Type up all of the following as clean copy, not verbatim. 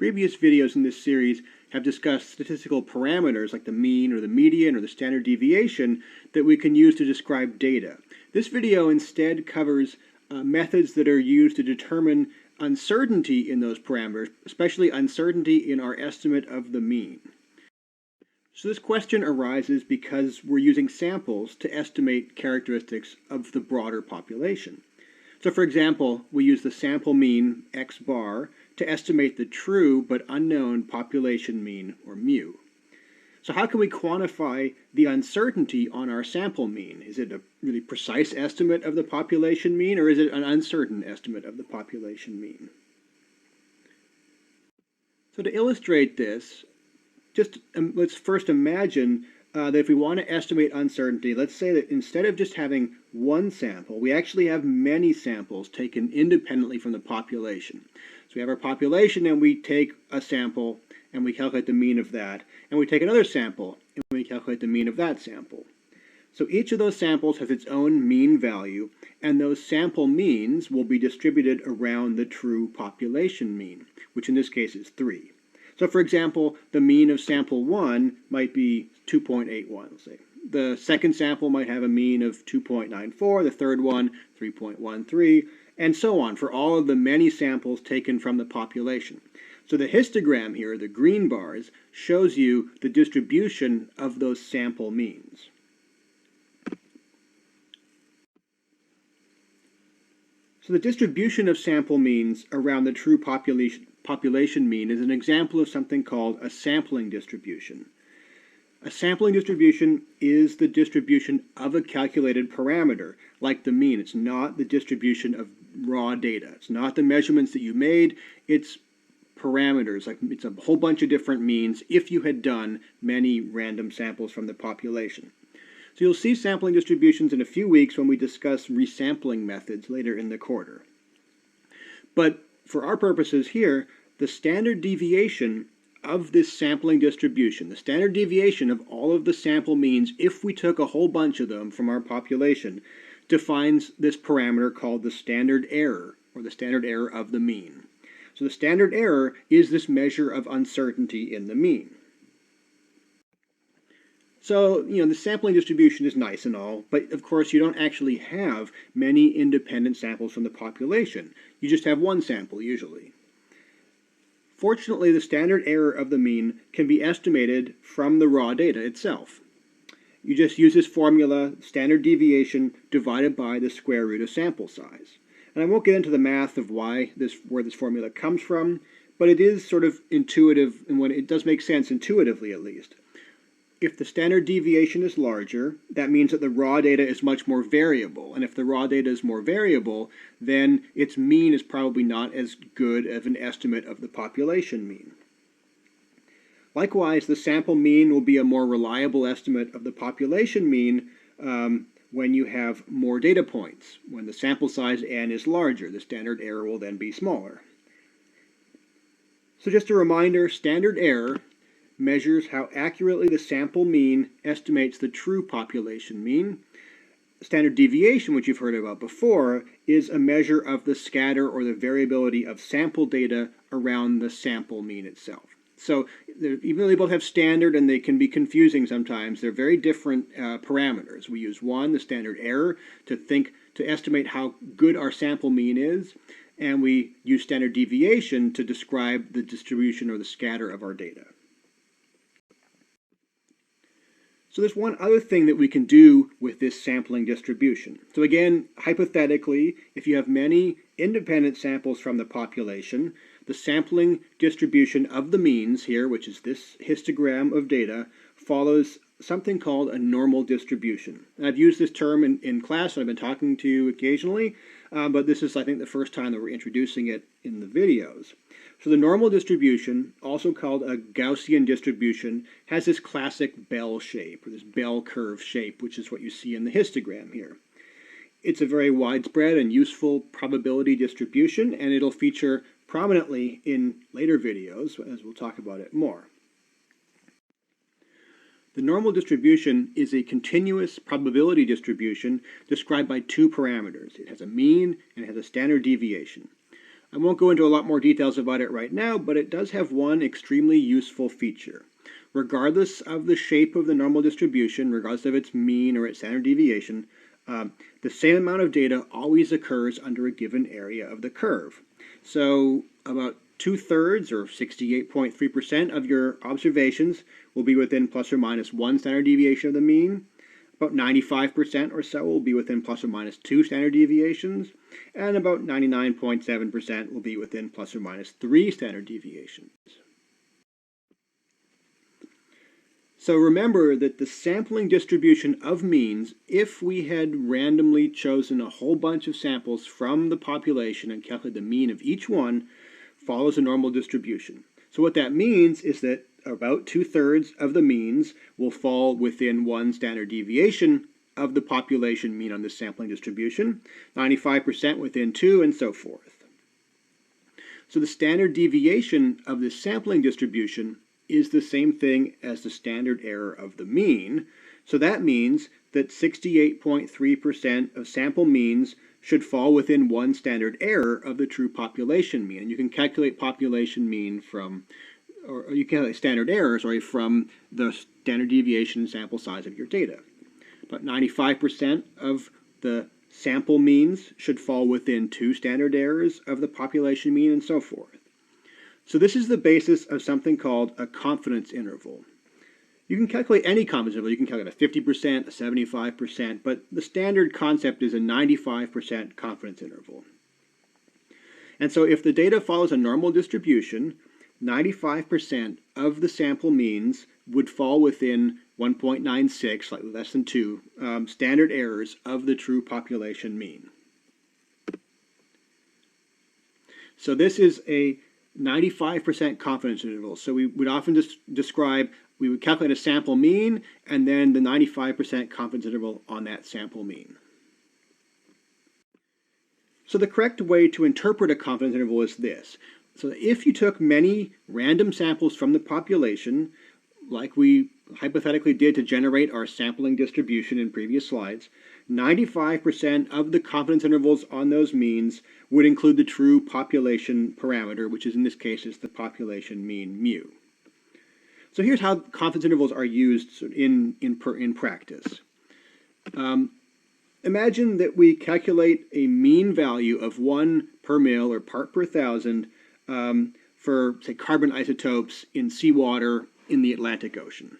Previous videos in this series have discussed statistical parameters like the mean or the median or the standard deviation that we can use to describe data. This video instead covers methods that are used to determine uncertainty in those parameters, especially uncertainty in our estimate of the mean. So this question arises because we're using samples to estimate characteristics of the broader population. So for example, we use the sample mean, x bar, to estimate the true but unknown population mean, or mu. So how can we quantify the uncertainty on our sample mean? Is it a really precise estimate of the population mean, or is it an uncertain estimate of the population mean? So to illustrate this, let's first imagine that if we want to estimate uncertainty, let's say that instead of just having one sample, we actually have many samples taken independently from the population. So we have our population and we take a sample and we calculate the mean of that, and we take another sample and we calculate the mean of that sample. So each of those samples has its own mean value, and those sample means will be distributed around the true population mean, which in this case is 3. So for example, the mean of sample 1 might be 2.81, let's say. The second sample might have a mean of 2.94, the third one 3.13, and so on for all of the many samples taken from the population. So the histogram here, the green bars, shows you the distribution of those sample means. So the distribution of sample means around the true population mean is an example of something called a sampling distribution. A sampling distribution is the distribution of a calculated parameter, like the mean. It's not the distribution of raw data. It's not the measurements that you made. It's parameters, like it's a whole bunch of different means if you had done many random samples from the population. So you'll see sampling distributions in a few weeks when we discuss resampling methods later in the quarter. But for our purposes here, the standard deviation of this sampling distribution, the standard deviation of all of the sample means, if we took a whole bunch of them from our population, defines this parameter called the standard error, or the standard error of the mean. So the standard error is this measure of uncertainty in the mean. So, the sampling distribution is nice and all, but of course you don't actually have many independent samples from the population. You just have one sample usually. Fortunately, the standard error of the mean can be estimated from the raw data itself. You just use this formula, standard deviation divided by the square root of sample size. And I won't get into the math of where this formula comes from, but it is sort of intuitive, and it does make sense intuitively at least. If the standard deviation is larger, that means that the raw data is much more variable. And if the raw data is more variable, then its mean is probably not as good of an estimate of the population mean. Likewise, the sample mean will be a more reliable estimate of the population mean when you have more data points. When the sample size n is larger, the standard error will then be smaller. So just a reminder, standard error measures how accurately the sample mean estimates the true population mean. Standard deviation, which you've heard about before, is a measure of the scatter or the variability of sample data around the sample mean itself. So even though they both have standard and they can be confusing sometimes, they're very different parameters. We use one, the standard error, to estimate how good our sample mean is, and we use standard deviation to describe the distribution or the scatter of our data. So there's one other thing that we can do with this sampling distribution. So again, hypothetically, if you have many independent samples from the population, the sampling distribution of the means here, which is this histogram of data, follows something called a normal distribution. And I've used this term in class, and I've been talking to you occasionally, but this is, I think, the first time that we're introducing it in the videos. So the normal distribution, also called a Gaussian distribution, has this classic bell shape, or this bell curve shape, which is what you see in the histogram here. It's a very widespread and useful probability distribution, and it'll feature prominently in later videos, as we'll talk about it more. The normal distribution is a continuous probability distribution described by two parameters. It has a mean and it has a standard deviation. I won't go into a lot more details about it right now, but it does have one extremely useful feature. Regardless of the shape of the normal distribution, regardless of its mean or its standard deviation, the same amount of data always occurs under a given area of the curve. So about 2/3 or 68.3% of your observations will be within plus or minus 1 standard deviation of the mean. About 95% or so will be within plus or minus 2 standard deviations, and about 99.7% will be within plus or minus 3 standard deviations. So remember that the sampling distribution of means, if we had randomly chosen a whole bunch of samples from the population and calculated the mean of each one, follows a normal distribution. So what that means is that about 2/3 of the means will fall within 1 standard deviation of the population mean on the sampling distribution, 95% within 2, and so forth. So the standard deviation of the sampling distribution is the same thing as the standard error of the mean. So that means that 68.3% of sample means should fall within 1 standard error of the true population mean. And you can calculate population mean from, or you can calculate standard error, from the standard deviation sample size of your data. About 95% of the sample means should fall within 2 standard errors of the population mean, and so forth. So this is the basis of something called a confidence interval. You can calculate any confidence interval. You can calculate a 50%, a 75%, but the standard concept is a 95% confidence interval. And so if the data follows a normal distribution, 95% of the sample means would fall within 1.96, slightly less than 2, standard errors of the true population mean. So this is a 95% confidence interval. So we would often just we would calculate a sample mean and then the 95% confidence interval on that sample mean. So the correct way to interpret a confidence interval is this. So if you took many random samples from the population, like we hypothetically did to generate our sampling distribution in previous slides, 95% of the confidence intervals on those means would include the true population parameter, which is in this case is the population mean mu. So here's how confidence intervals are used in practice. Imagine that we calculate a mean value of 1 per mil or part per thousand for, say, carbon isotopes in seawater in the Atlantic Ocean.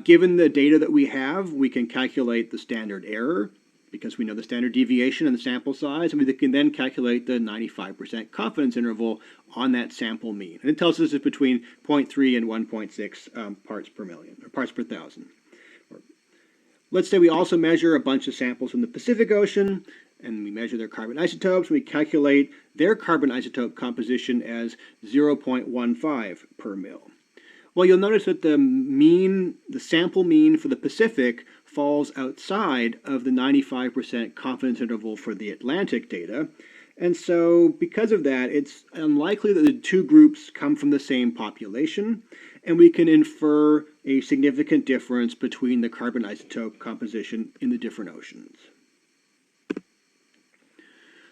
Given the data that we have, we can calculate the standard error because we know the standard deviation and the sample size, and we can then calculate the 95% confidence interval on that sample mean. And it tells us it's between 0.3 and 1.6 parts per million, or parts per thousand. Let's say we also measure a bunch of samples from the Pacific Ocean, and we measure their carbon isotopes. We calculate their carbon isotope composition as 0.15 per mil. Well, you'll notice that the sample mean for the Pacific falls outside of the 95% confidence interval for the Atlantic data. And so because of that, it's unlikely that the two groups come from the same population, and we can infer a significant difference between the carbon isotope composition in the different oceans.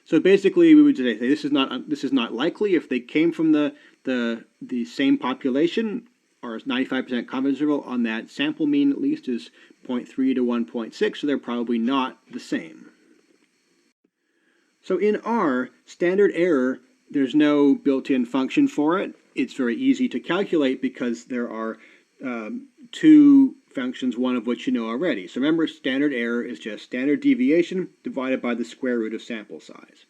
So basically, we would say this is not likely. If they came from the same population, our 95% confidence interval on that sample mean at least is 0.3 to 1.6, so they're probably not the same. So in R, standard error, there's no built-in function for it. It's very easy to calculate because there are 2 functions, one of which you know already. So remember, standard error is just standard deviation divided by the square root of sample size.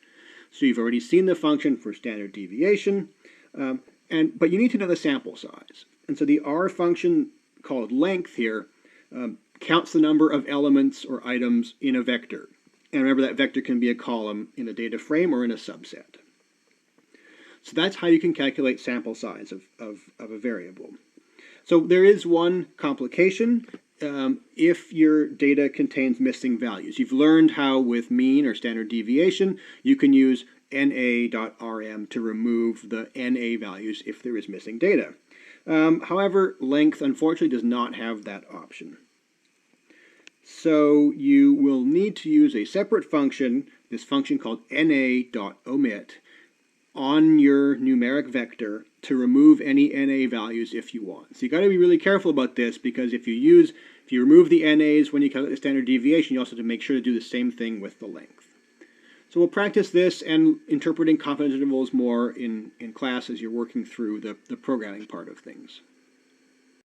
So you've already seen the function for standard deviation, but you need to know the sample size. And so the R function called length here counts the number of elements or items in a vector. And remember, that vector can be a column in a data frame or in a subset. So that's how you can calculate sample size of a variable. So there is one complication if your data contains missing values. You've learned how with mean or standard deviation, you can use na.rm to remove the na values if there is missing data. However, length unfortunately does not have that option. So you will need to use a separate function, this function called na.omit, on your numeric vector to remove any NA values if you want. So you got to be really careful about this, because if you remove the NAs when you calculate the standard deviation, you also have to make sure to do the same thing with the length. So we'll practice this and interpreting confidence intervals more in class as you're working through the programming part of things.